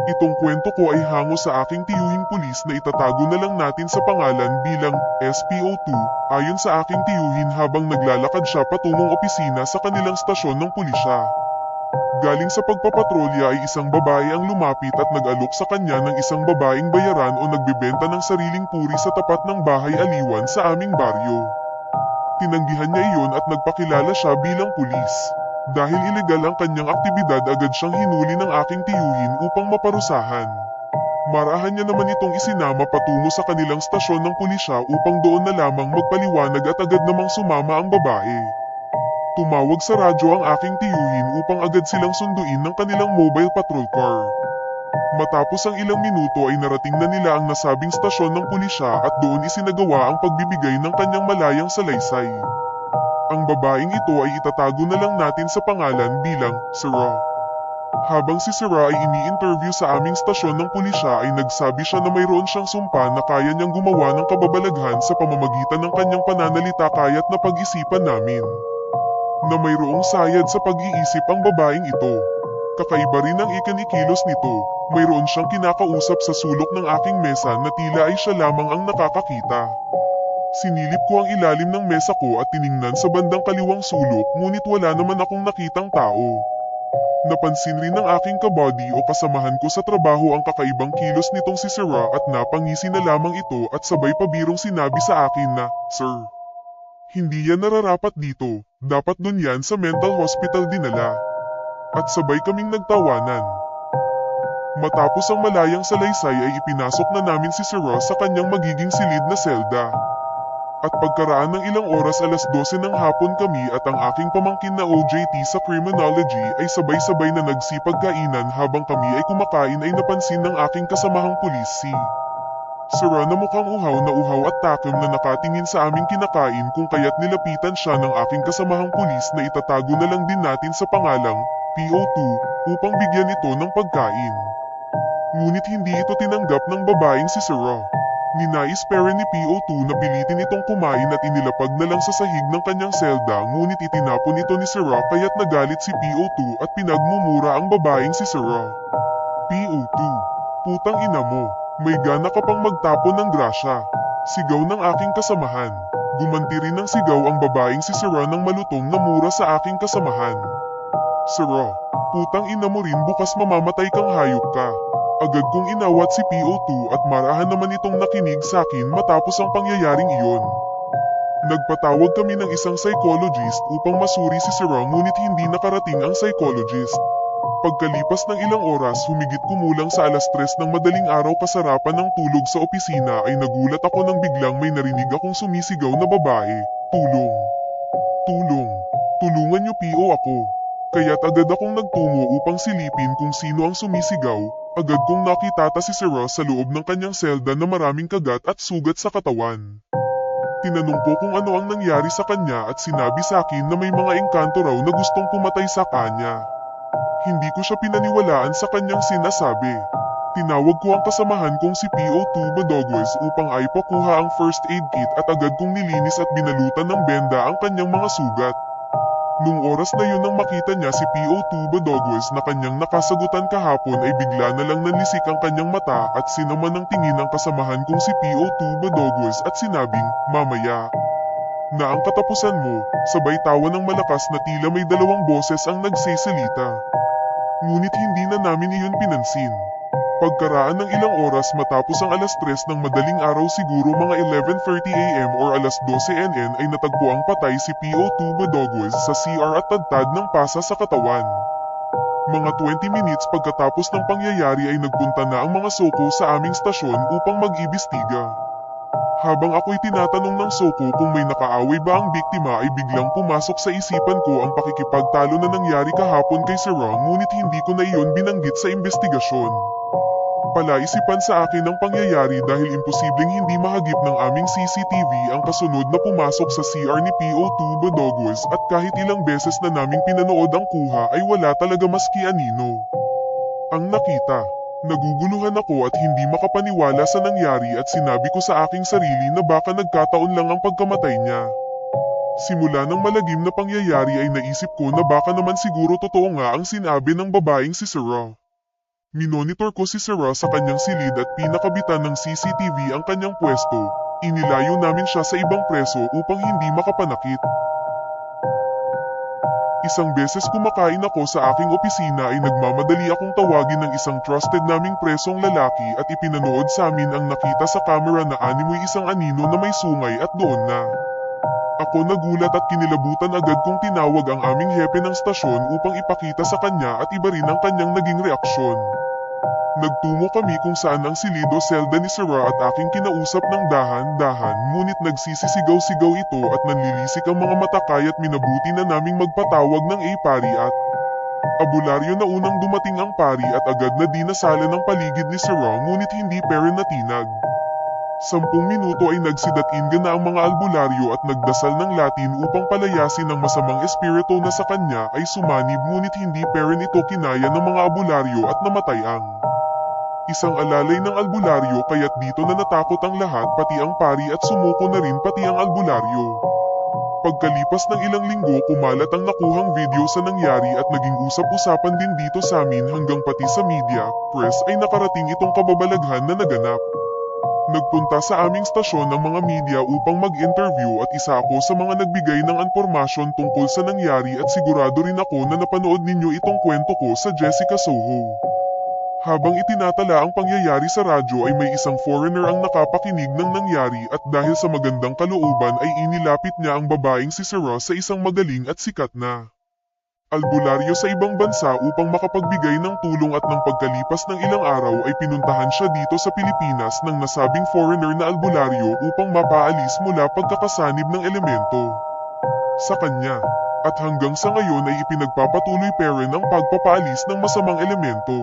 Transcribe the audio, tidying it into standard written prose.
Itong kwento ko ay hango sa aking tiyuhing pulis na itatago na lang natin sa pangalan bilang SPO2, ayon sa aking tiyuhin habang naglalakad siya patungong opisina sa kanilang stasyon ng pulisya. Galing sa pagpapatrolya ay isang babae ang lumapit at nag-alok sa kanya ng isang babaeng bayaran o nagbebenta ng sariling puri sa tapat ng bahay aliwan sa aming baryo. Tinanggihan niya iyon at nagpakilala siya bilang pulis. Dahil ilegal ang kanyang aktibidad, agad siyang hinuli ng aking tiyuhin upang maparusahan. Marahan niya naman itong isinama patungo sa kanilang stasyon ng pulisya upang doon na lamang magpaliwanag at agad namang sumama ang babae. Tumawag sa radyo ang aking tiyuhin upang agad silang sunduin ng kanilang mobile patrol car. Matapos ang ilang minuto ay narating na nila ang nasabing stasyon ng pulisya at doon isinagawa ang pagbibigay ng kanyang malayang salaysay. Ang babaeng ito ay itatago na lang natin sa pangalan bilang Sarah. Habang si Sarah ay ini-interview sa aming stasyon ng pulisya ay nagsabi siya na mayroon siyang sumpa na kaya niyang gumawa ng kababalaghan sa pamamagitan ng kanyang pananalita kaya't napag-isipan namin na mayroong sayad sa pag-iisip ang babaeng ito. Kakaiba rin ang ikinikilos nito, mayroon siyang kinakausap sa sulok ng aking mesa na tila ay siya lamang ang nakakakita. Sinilip ko ang ilalim ng mesa ko at tiningnan sa bandang kaliwang sulok ngunit wala naman akong nakitang tao. Napansin rin ng aking kabady o kasamahan ko sa trabaho ang kakaibang kilos nitong si Sarah at napangisi na lamang ito at sabay pabirong sinabi sa akin na, "Sir, hindi yan nararapat dito, dapat dun yan sa mental hospital dinala." At sabay kaming nagtawanan. Matapos ang malayang salaysay ay ipinasok na namin si Sarah sa kanyang magiging silid na selda. At pagkaraan ng ilang oras 12:00 ng hapon kami at ang aking pamangkin na OJT sa criminology ay sabay-sabay na nagsipagkainan habang kami ay kumakain ay napansin ng aking kasamahang pulis si Sarah na mukhang uhaw at takam na nakatingin sa aming kinakain kung kaya't nilapitan siya ng aking kasamahang pulis na itatago na lang din natin sa pangalang PO2 upang bigyan ito ng pagkain. Ngunit hindi ito tinanggap ng babaeng si Sarah. Ninais pero ni PO2 na pilitin itong kumain at inilapag na lang sa sahig ng kanyang selda ngunit itinapon ito ni Sarah kaya't nagalit si PO2 at pinagmumura ang babaeng si Sarah. "PO2, putang ina mo, may gana ka pang magtapon ng grasya." Sigaw ng aking kasamahan. Gumanti rin ng sigaw ang babaeng si Sarah ng malutong na mura sa aking kasamahan. "Sarah, putang ina mo rin, bukas mamamatay kang hayop ka." Agad kong inawat si PO2 at marahan naman itong nakinig sa akin matapos ang pangyayaring iyon. Nagpatawag kami ng isang psychologist upang masuri si Sarah ngunit hindi nakarating ang psychologist. Pagkalipas ng ilang oras humigit kumulang sa 3:00 ng madaling araw kasarapan ng tulog sa opisina ay nagulat ako nang biglang may narinig akong sumisigaw na babae, "Tulong! Tulong! Tulungan niyo PO ako!" Kaya't agad akong nagtungo upang silipin kung sino ang sumisigaw. Agad kong nakitata si Sarah sa loob ng kanyang selda na maraming kagat at sugat sa katawan. Tinanong ko kung ano ang nangyari sa kanya at sinabi sa akin na may mga engkanto raw na gustong pumatay sa kanya. Hindi ko siya pinaniwalaan sa kanyang sinasabi. Tinawag ko ang kasamahan kong si PO2 Badoguez upang ay pakuha ang first aid kit at agad kong nilinis at binalutan ng benda ang kanyang mga sugat. Nung oras na yun nang makita niya si PO2 Badoguez na kanyang nakasagutan kahapon ay bigla na lang nanlisik ang kanyang mata at sinaman ng tingin ang kasamahan kong si PO2 Badoguez at sinabing, "Mamaya na ang katapusan mo." Sabay tawa ng malakas na tila may dalawang boses ang nagsisalita. Ngunit hindi na namin iyon pinansin. Pagkaraan ng ilang oras matapos ang 3:00 ng madaling araw, siguro mga 11:30 AM or 12:00 NN ay natagpuang patay si PO2 Badoguez sa CR at tadtad ng pasa sa katawan. Mga 20 minutes pagkatapos ng pangyayari ay nagpunta na ang mga soko sa aming stasyon upang mag-imbestiga. Habang ako'y tinatanong ng soko kung may nakaaway ba ang biktima ay biglang pumasok sa isipan ko ang pakikipagtalo na nangyari kahapon kay Sarah ngunit hindi ko na iyon binanggit sa investigasyon. Palaisipan sa akin ang pangyayari dahil imposibleng hindi mahagip ng aming CCTV ang kasunod na pumasok sa CR ni PO2 Badoguez at kahit ilang beses na naming pinanood ang kuha ay wala talaga maski anino ang nakita. Naguguluhan ako at hindi makapaniwala sa nangyari at sinabi ko sa aking sarili na baka nagkataon lang ang pagkamatay niya. Simula ng malagim na pangyayari ay naisip ko na baka naman siguro totoo nga ang sinabi ng babaeng si Sarah. Minonitor ko si Sarah sa kanyang silid at pinakabitan ng CCTV ang kanyang pwesto. Inilayo namin siya sa ibang preso upang hindi makapanakit. Isang beses kumakain ako sa aking opisina ay nagmamadali akong tawagin ng isang trusted naming presong lalaki at ipinanood sa amin ang nakita sa camera na animoy isang anino na may sungay at doon na. Ako nagulat at kinilabutan agad kong tinawag ang aming hepe ng stasyon upang ipakita sa kanya at iba rin ang kanyang naging reaksyon. Nagtungo kami kung saan ang silido selda ni Sarah at aking kinausap ng dahan-dahan ngunit nagsisisigaw-sigaw ito at nanlilisik ang mga mata kaya't minabuti na naming magpatawag ng pari at abularyo na unang dumating ang pari at agad na dinasalan ng paligid ni Sarah ngunit hindi pere natinag. 10 minuto ay nagsidatinga na ang mga albularyo at nagdasal ng Latin upang palayasin ang masamang espiritu na sa kanya ay sumanib ngunit hindi pere nito kinaya ng mga albularyo at namatay ang isang alalay ng albularyo kaya't dito na natakot ang lahat pati ang pari at sumuko na rin pati ang albularyo. Pagkalipas ng ilang linggo kumalat ang nakuhang video sa nangyari at naging usap-usapan din dito sa amin hanggang pati sa media, press ay nakarating itong kababalaghan na naganap. Nagpunta sa aming stasyon ng mga media upang mag-interview at isa ako sa mga nagbigay ng impormasyon tungkol sa nangyari at sigurado rin ako na napanood ninyo itong kwento ko sa Jessica Soho. Habang itinatala ang pangyayari sa radyo ay may isang foreigner ang nakapakinig ng nangyari at dahil sa magandang kalooban ay inilapit niya ang babaeng si Sarah sa isang magaling at sikat na albularyo sa ibang bansa upang makapagbigay ng tulong at nang pagkalipas ng ilang araw ay pinuntahan siya dito sa Pilipinas ng nasabing foreigner na albularyo upang mapaalis mula pagkakasanib ng elemento sa kanya. At hanggang sa ngayon ay ipinagpapatuloy pere ng pagpapaalis ng masamang elemento.